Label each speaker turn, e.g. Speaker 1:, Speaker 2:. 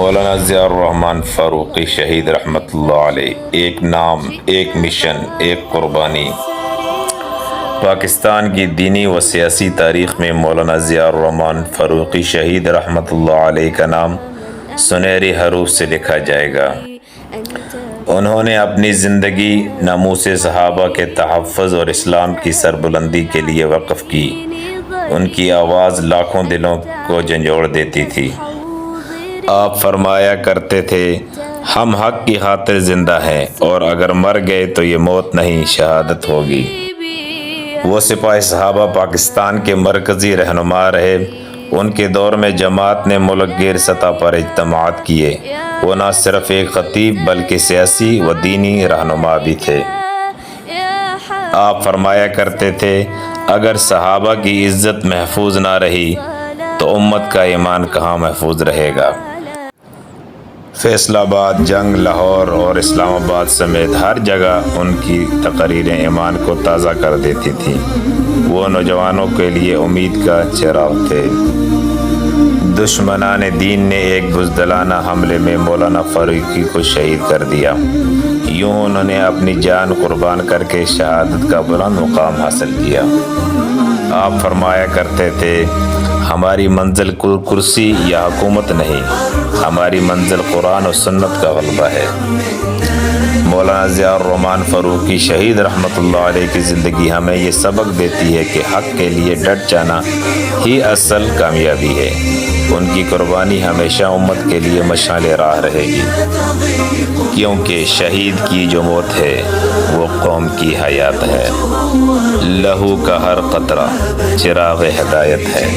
Speaker 1: مولانا ضیاء الرحمن فاروقی شہید رحمۃ اللہ علیہ، ایک نام، ایک مشن، ایک قربانی۔ پاکستان کی دینی و سیاسی تاریخ میں مولانا ضیاء الرحمن فاروقی شہید رحمۃ اللہ علیہ کا نام سنہری حروف سے لکھا جائے گا۔ انہوں نے اپنی زندگی ناموس صحابہ کے تحفظ اور اسلام کی سربلندی کے لیے وقف کی۔ ان کی آواز لاکھوں دلوں کو جھنجھوڑ دیتی تھی۔ آپ فرمایا کرتے تھے، ہم حق کی خاطر زندہ ہیں، اور اگر مر گئے تو یہ موت نہیں، شہادت ہوگی۔ وہ سپاہ صحابہ پاکستان کے مرکزی رہنما رہے۔ ان کے دور میں جماعت نے ملک گیر سطح پر اجتماعات کیے۔ وہ نہ صرف ایک خطیب بلکہ سیاسی و دینی رہنما بھی تھے۔ آپ فرمایا کرتے تھے، اگر صحابہ کی عزت محفوظ نہ رہی تو امت کا ایمان کہاں محفوظ رہے گا۔ فیصل آباد، جنگ، لاہور اور اسلام آباد سمیت ہر جگہ ان کی تقریریں ایمان کو تازہ کر دیتی تھیں۔ وہ نوجوانوں کے لیے امید کا چراغ تھے۔ دشمنان دین نے ایک بزدلانہ حملے میں مولانا فاروقی کو شہید کر دیا۔ یوں انہوں نے اپنی جان قربان کر کے شہادت کا بلند مقام حاصل کیا۔ آپ فرمایا کرتے تھے، ہماری منزل کرسی یا حکومت نہیں، ہماری منزل قرآن و سنت کا غلبہ ہے۔ مولانا ضیاء الرحمن فاروقی شہید رحمۃ اللہ علیہ کی زندگی ہمیں یہ سبق دیتی ہے کہ حق کے لیے ڈٹ جانا ہی اصل کامیابی ہے۔ ان کی قربانی ہمیشہ امت کے لیے مشعل راہ رہے گی، کیونکہ شہید کی جو موت ہے وہ قوم کی حیات ہے۔ لہو کا ہر قطرہ چراغ ہدایت ہے۔